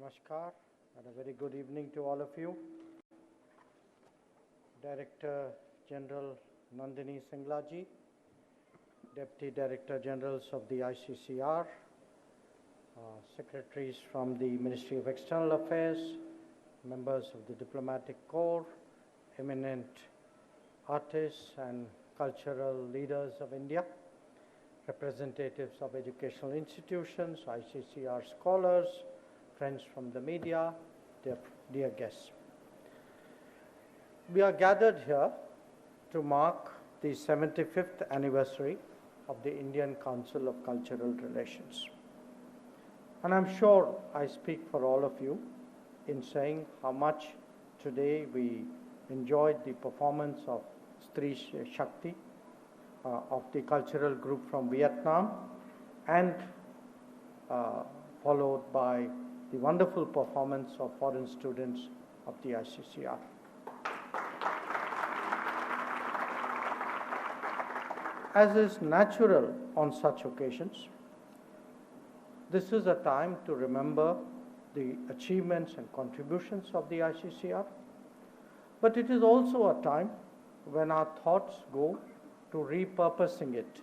Namaskar and a very good evening to all of you. Director General Nandini Singlaji, Deputy Director Generals of the ICCR, Secretaries from the Ministry of External Affairs, members of the Diplomatic Corps, eminent artists and cultural leaders of India, representatives of educational institutions, ICCR scholars, friends from the media, dear guests. We are gathered here to mark the 75th anniversary of the Indian Council of Cultural Relations. And I'm sure I speak for all of you in saying how much today we enjoyed the performance of Stri Shakti of the cultural group from Vietnam, and followed by the wonderful performance of foreign students of the ICCR. As is natural on such occasions, this is a time to remember the achievements and contributions of the ICCR, but it is also a time when our thoughts go to repurposing it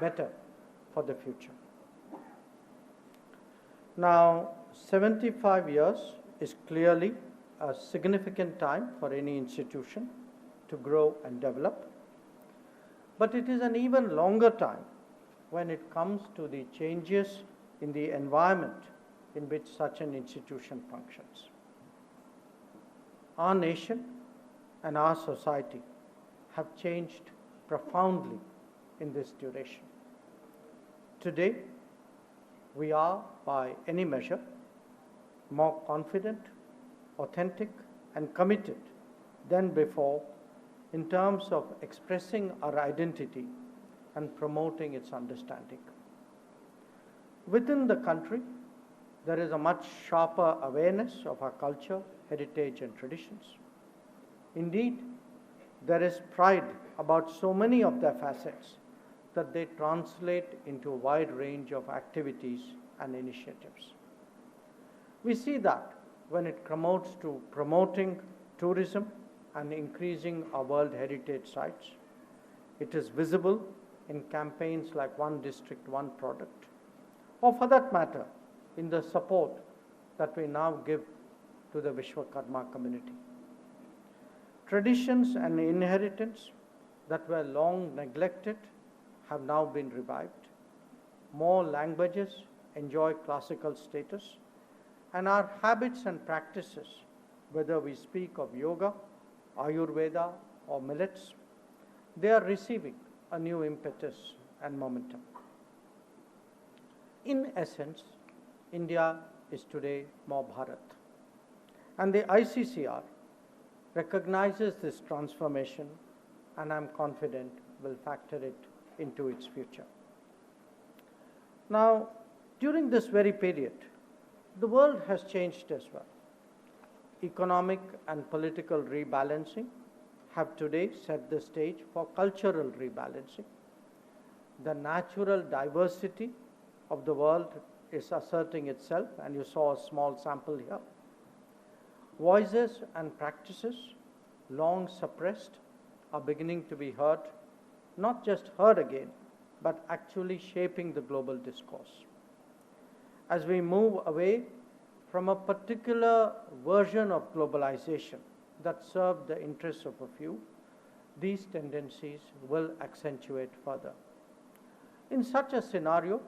better for the future. Now, 75 years is clearly a significant time for any institution to grow and develop, but it is an even longer time when it comes to the changes in the environment in which such an institution functions. Our nation and our society have changed profoundly in this duration. Today, we are, by any measure, more confident, authentic, and committed than before in terms of expressing our identity and promoting its understanding. Within the country, there is a much sharper awareness of our culture, heritage, and traditions. Indeed, there is pride about so many of their facets that they translate into a wide range of activities and initiatives. We see that when it promotes to promoting tourism and increasing our World Heritage sites. It is visible in campaigns like One District, One Product, or for that matter, in the support that we now give to the Vishwakarma community. Traditions and inheritance that were long neglected have now been revived. More languages enjoy classical status, and our habits and practices, whether we speak of yoga, Ayurveda, or millets, they are receiving a new impetus and momentum. In essence, India is today more Bharat, and the ICCR recognizes this transformation, and I'm confident will factor it into its future. Now, during this very period, the world has changed as well. Economic and political rebalancing have today set the stage for cultural rebalancing. The natural diversity of the world is asserting itself, and you saw a small sample here. Voices and practices long suppressed are beginning to be heard, not just heard again, but actually shaping the global discourse. As we move away from a particular version of globalization that served the interests of a few, these tendencies will accentuate further. In such a scenario,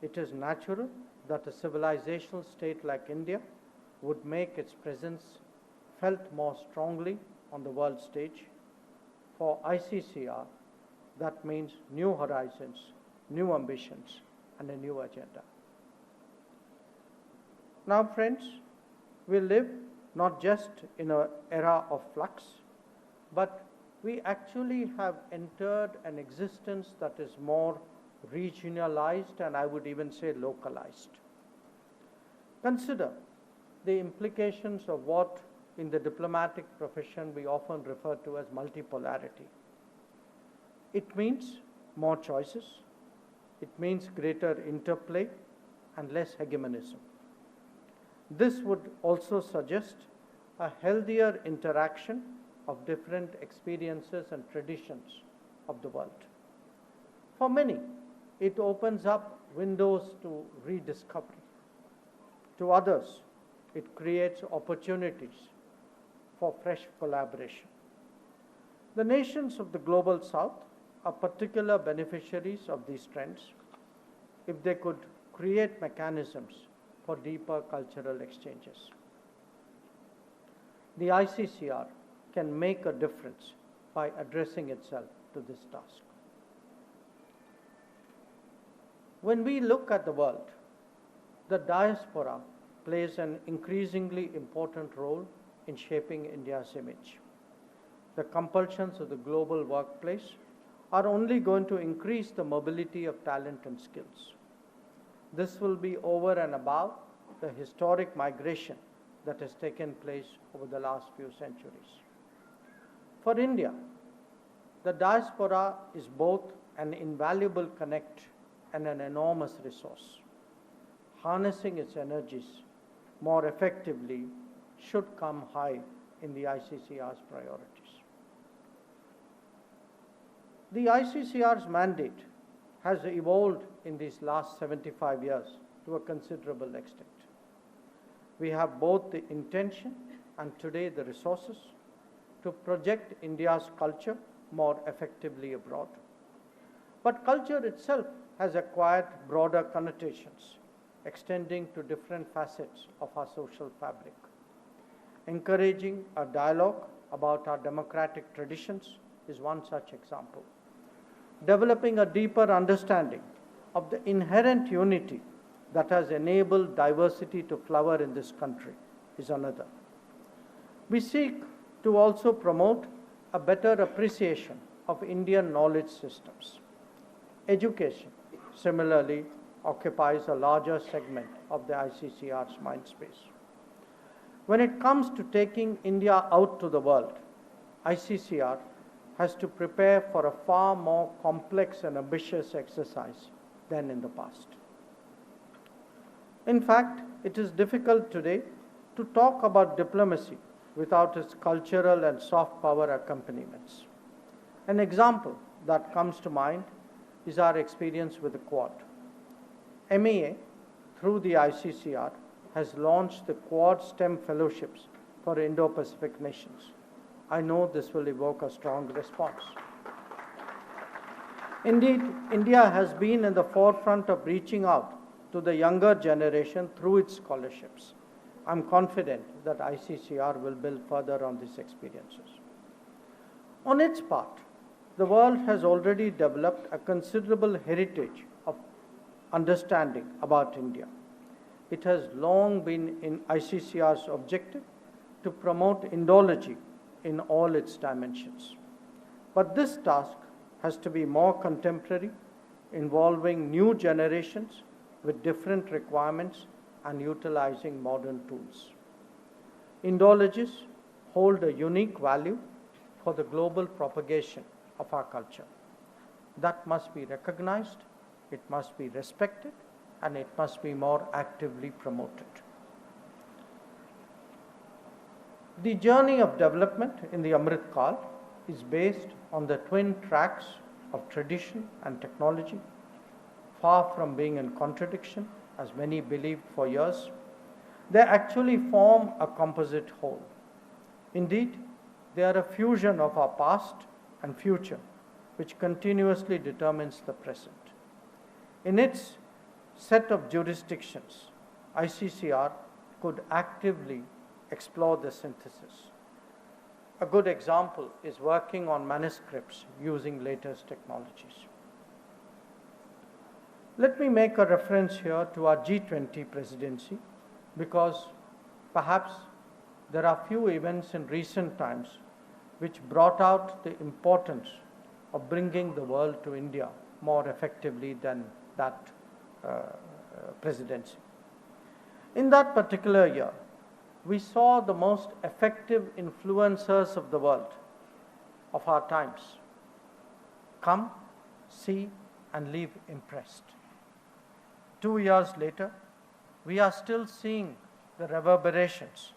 it is natural that a civilizational state like India would make its presence felt more strongly on the world stage. For ICCR, that means new horizons, new ambitions, and a new agenda. Now, friends, we live not just in an era of flux, but we actually have entered an existence that is more regionalized, and I would even say localized. Consider the implications of what in the diplomatic profession we often refer to as multipolarity. It means more choices, it means greater interplay and less hegemonism. This would also suggest a healthier interaction of different experiences and traditions of the world. For many, it opens up windows to rediscovery. To others, it creates opportunities for fresh collaboration. The nations of the Global South are particular beneficiaries of these trends if they could create mechanisms for deeper cultural exchanges. The ICCR can make a difference by addressing itself to this task. When we look at the world, the diaspora plays an increasingly important role in shaping India's image. The compulsions of the global workplace are only going to increase the mobility of talent and skills. This will be over and above the historic migration that has taken place over the last few centuries. For India, the diaspora is both an invaluable connect and an enormous resource. Harnessing its energies more effectively should come high in the ICCR's priorities. The ICCR's mandate has evolved in these last 75 years to a considerable extent. We have both the intention and today the resources to project India's culture more effectively abroad. But culture itself has acquired broader connotations, extending to different facets of our social fabric. Encouraging a dialogue about our democratic traditions is one such example. Developing a deeper understanding of the inherent unity that has enabled diversity to flower in this country is another. We seek to also promote a better appreciation of Indian knowledge systems. Education, similarly, occupies a larger segment of the ICCR's mindspace. When it comes to taking India out to the world, ICCR has to prepare for a far more complex and ambitious exercise than in the past. In fact, it is difficult today to talk about diplomacy without its cultural and soft power accompaniments. An example that comes to mind is our experience with the Quad. MEA, through the ICCR, has launched the Quad STEM Fellowships for Indo-Pacific nations. I know this will evoke a strong response. Indeed, India has been in the forefront of reaching out to the younger generation through its scholarships. I'm confident that ICCR will build further on these experiences. On its part, the world has already developed a considerable heritage of understanding about India. It has long been in ICCR's objective to promote Indology in all its dimensions. But this task has to be more contemporary, involving new generations with different requirements and utilizing modern tools. Indologists hold a unique value for the global propagation of our culture. That must be recognized, it must be respected, and it must be more actively promoted. The journey of development in the Amrit Kal is based on the twin tracks of tradition and technology. Far from being in contradiction, as many believed for years, they actually form a composite whole. Indeed, they are a fusion of our past and future, which continuously determines the present. In its set of jurisdictions, ICCR could actively explore the synthesis. A good example is working on manuscripts using latest technologies. Let me make a reference here to our G20 presidency because perhaps there are few events in recent times which brought out the importance of bringing the world to India more effectively than that presidency. In that particular year, we saw the most effective influencers of the world, of our times, come, see, and leave impressed. 2 years later, we are still seeing the reverberations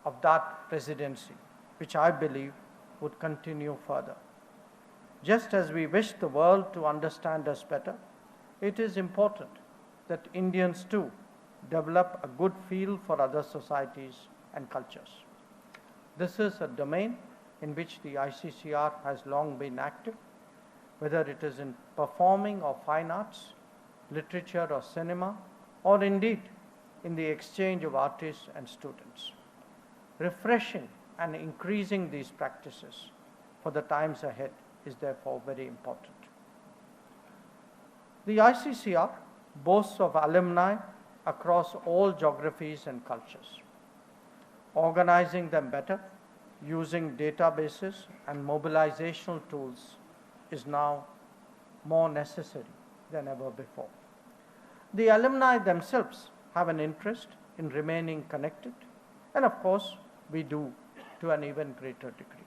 of that presidency, which I believe would continue further. Just as we wish the world to understand us better, it is important that Indians too develop a good feel for other societies and cultures. This is a domain in which the ICCR has long been active, whether it is in performing or fine arts, literature or cinema, or indeed in the exchange of artists and students. Refreshing and increasing these practices for the times ahead is therefore very important. The ICCR boasts of alumni across all geographies and cultures. Organizing them better, using databases and mobilizational tools is now more necessary than ever before. The alumni themselves have an interest in remaining connected, and of course, we do to an even greater degree.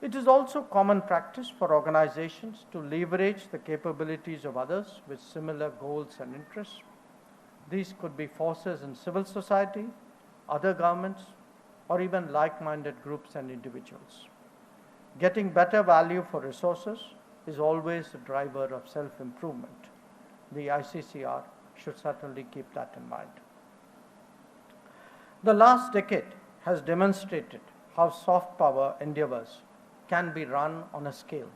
It is also common practice for organizations to leverage the capabilities of others with similar goals and interests. These could be forces in civil society, other governments, or even like-minded groups and individuals. Getting better value for resources is always a driver of self-improvement. The ICCR should certainly keep that in mind. The last decade has demonstrated how soft power endeavors can be run on a scale,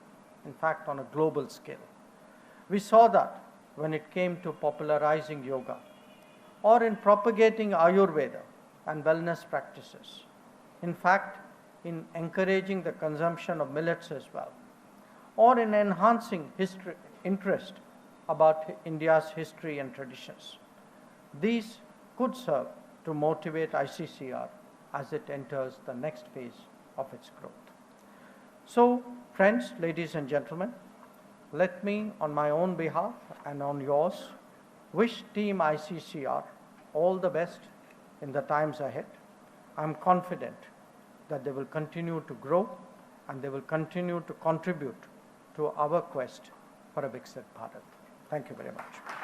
in fact on a global scale. We saw that when it came to popularizing yoga, or in propagating Ayurveda and wellness practices. In fact, in encouraging the consumption of millets as well, or in enhancing interest about India's history and traditions. These could serve to motivate ICCR as it enters the next phase of its growth. So, friends, ladies and gentlemen, let me, on my own behalf and on yours, wish Team ICCR all the best in the times ahead. I'm confident that they will continue to grow and they will continue to contribute to our quest for a Viksit Bharat. Thank you very much.